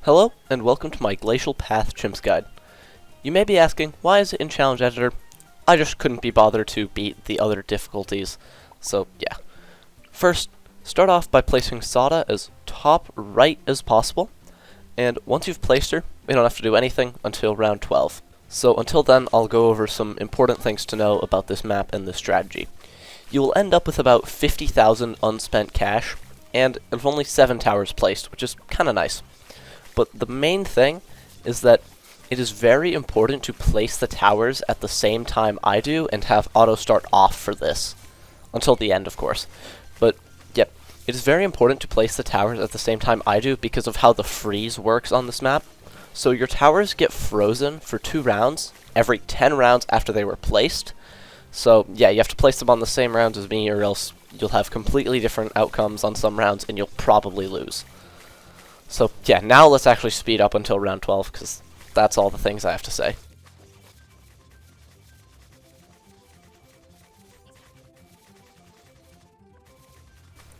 Hello, and welcome to my Glacial Path CHIMPS guide. You may be asking, why is it in Challenge Editor? I just couldn't be bothered to beat the other difficulties, so yeah. First, start off by placing Sada as top right as possible, and once you've placed her, we don't have to do anything until round 12. So until then, I'll go over some important things to know about this map and this strategy. You will end up with about 50,000 unspent cash, and of only 7 towers placed, which is kinda nice. But the main thing is that it is very important to place the towers at the same time I do and have auto start off for this. Until the end, of course. But, yep, it is very important to place the towers at the same time I do because of how the freeze works on this map. So your towers get frozen for 2 rounds, every 10 rounds after they were placed. So, yeah, you have to place them on the same rounds as me or else you'll have completely different outcomes on some rounds and you'll probably lose. So, yeah, now let's actually speed up until round 12, because that's all the things I have to say.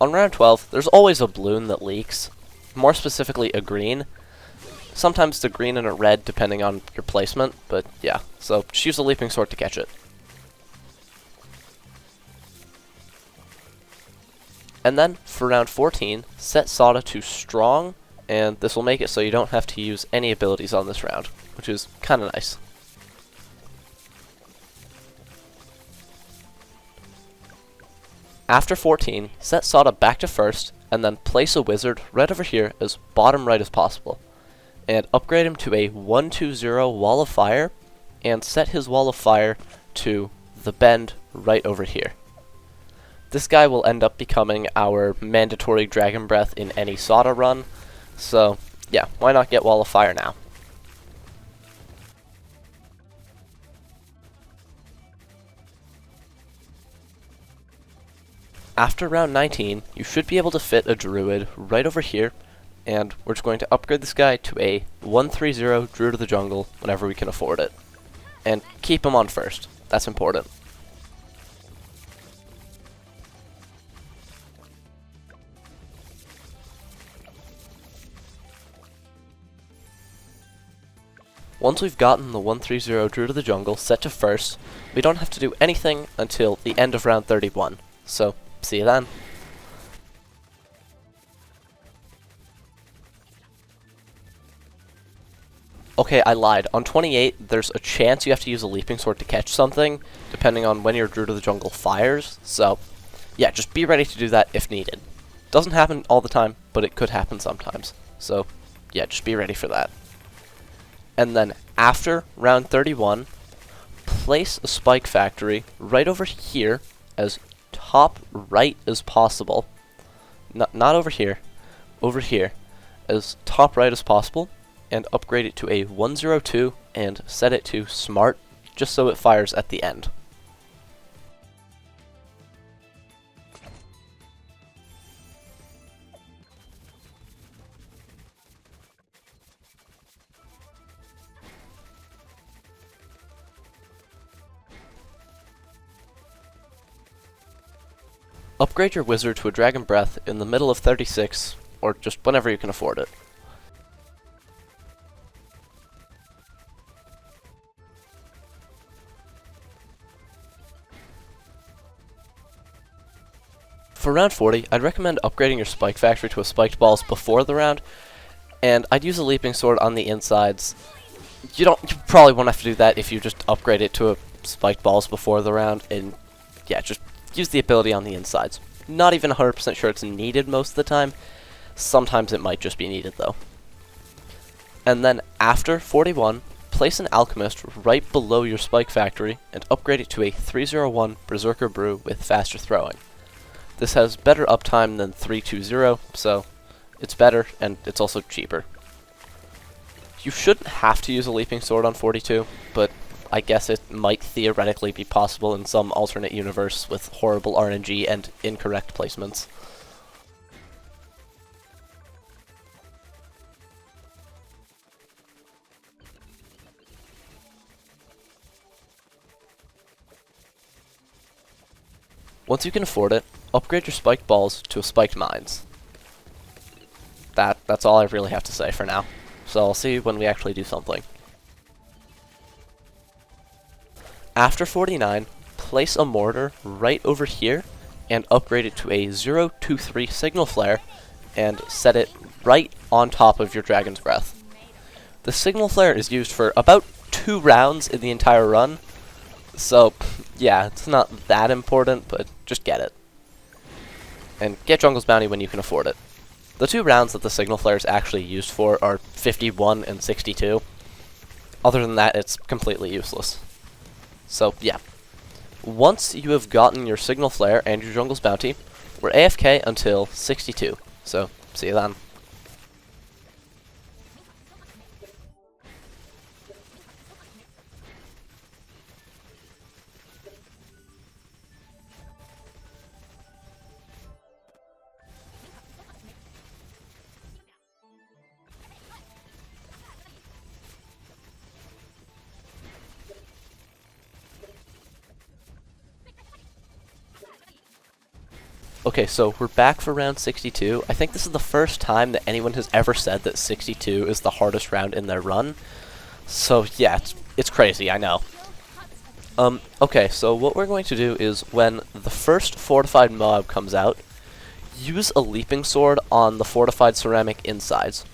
On round 12, there's always a Bloon that leaks, more specifically a green. Sometimes it's a green and a red, depending on your placement, but yeah, so just use a leaping sword to catch it. And then, for round 14, set Sada to strong, and this will make it so you don't have to use any abilities on this round, which is kinda nice. After 14, set Sada back to first, and then place a wizard right over here as bottom right as possible. And upgrade him to a 1-2-0 wall of fire, and set his wall of fire to the bend right over here. This guy will end up becoming our mandatory Dragon Breath in any Sada run, so yeah, why not get wall of fire now? After round 19, you should be able to fit a druid right over here, and we're just going to upgrade this guy to a 1-3-0 Druid of the Jungle whenever we can afford it. And keep him on first, that's important. Once we've gotten the 1-3-0 Druid of the Jungle set to first, we don't have to do anything until the end of round 31. So, see you then. Okay, I lied. On 28, there's a chance you have to use a leaping sword to catch something, depending on when your Druid of the Jungle fires. So, yeah, just be ready to do that if needed. Doesn't happen all the time, but it could happen sometimes. So, yeah, just be ready for that. And then after round 31, place a spike factory right over here as top right as possible. Not over here as top right as possible, and upgrade it to a 1-0-2 and set it to smart just so it fires at the end. Upgrade your wizard to a Dragon Breath in the middle of 36, or just whenever you can afford it. For round 40, I'd recommend upgrading your Spike Factory to a Spiked Balls before the round, and I'd use a Leaping Sword on the insides. You probably won't have to do that if you just upgrade it to a Spiked Balls before the round, and yeah, just use the ability on the insides. Not even 100% sure it's needed most of the time. Sometimes it might just be needed though. And then after 41, place an Alchemist right below your Spike Factory and upgrade it to a 301 Berserker Brew with faster throwing. This has better uptime than 320, so it's better and it's also cheaper. You shouldn't have to use a Leaping Sword on 42, but I guess it might theoretically be possible in some alternate universe with horrible RNG and incorrect placements. Once you can afford it, upgrade your spiked balls to a spiked mines. That's all I really have to say for now. so I'll see when we actually do something. After 49, place a mortar right over here and upgrade it to a 023 signal flare and set it right on top of your Dragon's Breath. The signal flare is used for about 2 rounds in the entire run, so yeah, it's not that important, but just get it. And get Jungle's Bounty when you can afford it. The 2 rounds that the signal flare is actually used for are 51 and 62. Other than that, it's completely useless. So yeah. Once you have gotten your signal flare and your Jungle's Bounty, we're AFK until 62. So, see you then. Okay, so we're back for round 62. I think this is the first time that anyone has ever said that 62 is the hardest round in their run. So yeah, it's crazy, I know. Okay, so what we're going to do is when the first fortified mob comes out, use a leaping sword on the fortified ceramic insides.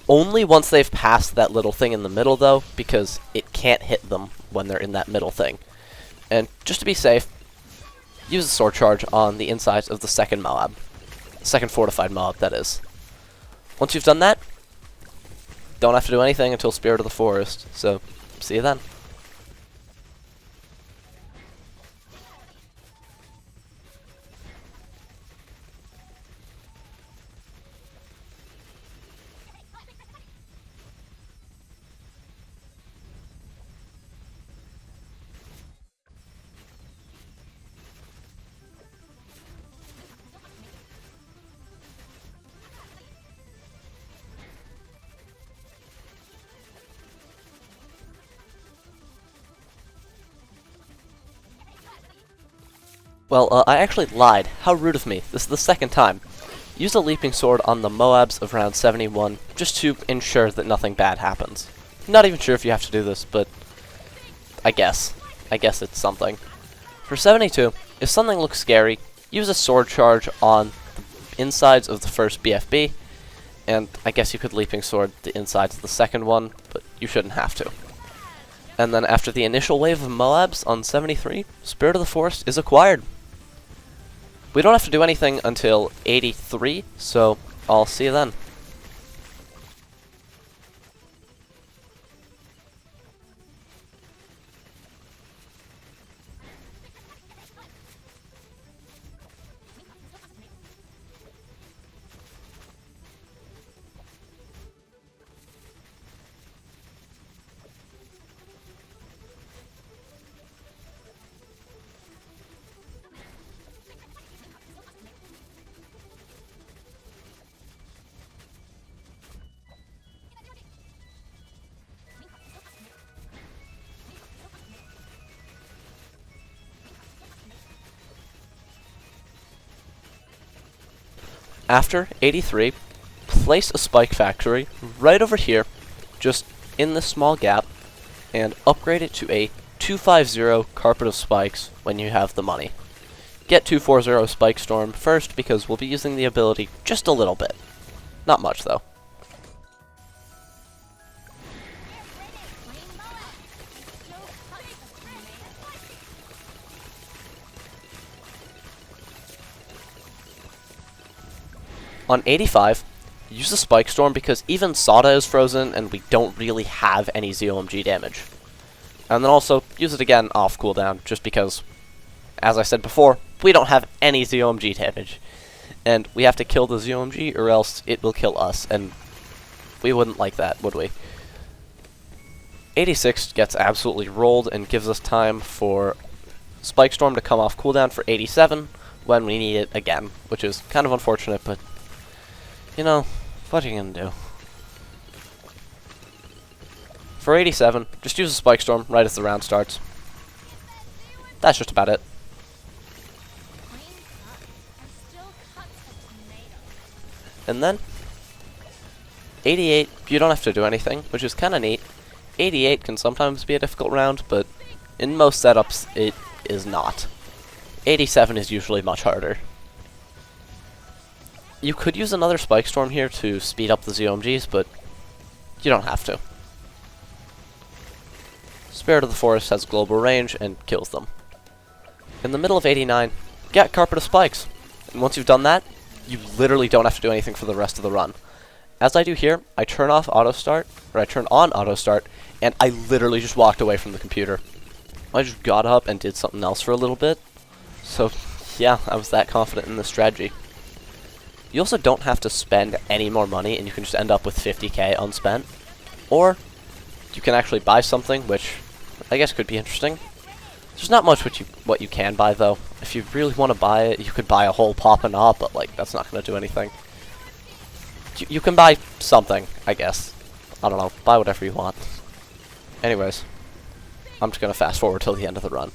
Only once they've passed that little thing in the middle though, because it can't hit them when they're in that middle thing. And just to be safe, use a sword charge on the insides of the second Moab. Second fortified Moab, that is. Once you've done that, don't have to do anything until Spirit of the Forest, so see you then. Well, I actually lied. How rude of me. This is the second time. Use a leaping sword on the Moabs of round 71, just to ensure that nothing bad happens. Not even sure if you have to do this, but I guess it's something. For 72, if something looks scary, use a sword charge on the insides of the first BFB, and I guess you could leaping sword the insides of the second one, but you shouldn't have to. And then after the initial wave of Moabs on 73, Spirit of the Forest is acquired. We don't have to do anything until 83, so I'll see you then. After 83, place a spike factory right over here, just in this small gap, and upgrade it to a 250 Carpet of Spikes when you have the money. Get 240 Spike Storm first because we'll be using the ability just a little bit. Not much though. On 85, use the Spike Storm because even Sada is frozen and we don't really have any ZOMG damage. And then also, use it again off cooldown, just because, as I said before, we don't have any ZOMG damage. And we have to kill the ZOMG or else it will kill us, and we wouldn't like that, would we? 86 gets absolutely rolled and gives us time for Spike Storm to come off cooldown for 87 when we need it again, which is kind of unfortunate, but you know, what are you gonna do? For 87, just use a Spike Storm right as the round starts. That's just about it. And then, 88, you don't have to do anything, which is kind of neat. 88 can sometimes be a difficult round, but in most setups, it is not. 87 is usually much harder. You could use another Spike Storm here to speed up the ZOMGs, but you don't have to. Spirit of the Forest has global range and kills them. In the middle of 89, get Carpet of Spikes. And once you've done that, you literally don't have to do anything for the rest of the run. As I do here, I turn off auto start, or I turn on auto start, and I literally just walked away from the computer. I just got up and did something else for a little bit. So, yeah, I was that confident in this strategy. You also don't have to spend any more money, and you can just end up with 50k unspent. Or, you can actually buy something, which I guess could be interesting. There's not much what you can buy, though. If you really want to buy it, you could buy a whole Pop and Knob, but, like, that's not going to do anything. You can buy something, I guess. I don't know. Buy whatever you want. Anyways, I'm just going to fast forward till the end of the run.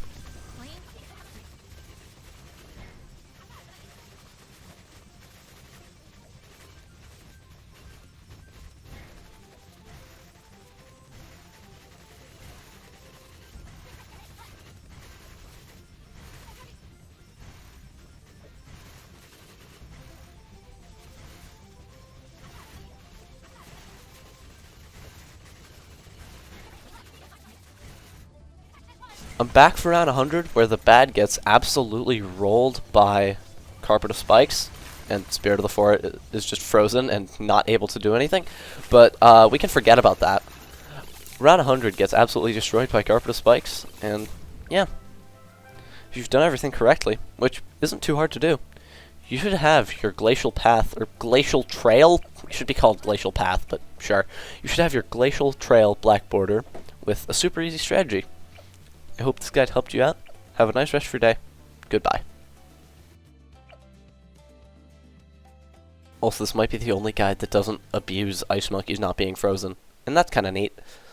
I'm back for round 100, where the bad gets absolutely rolled by Carpet of Spikes, and Spirit of the Forest is just frozen and not able to do anything. But we can forget about that. Round 100 gets absolutely destroyed by Carpet of Spikes, and yeah. If you've done everything correctly, which isn't too hard to do, you should have your Glacial Path, or Glacial Trail, it should be called Glacial Path, but sure. You should have your Glacial Trail black border with a super easy strategy. I hope this guide helped you out. Have a nice rest of your day. Goodbye. Also, this might be the only guide that doesn't abuse Ice Monkeys not being frozen, and that's kinda neat.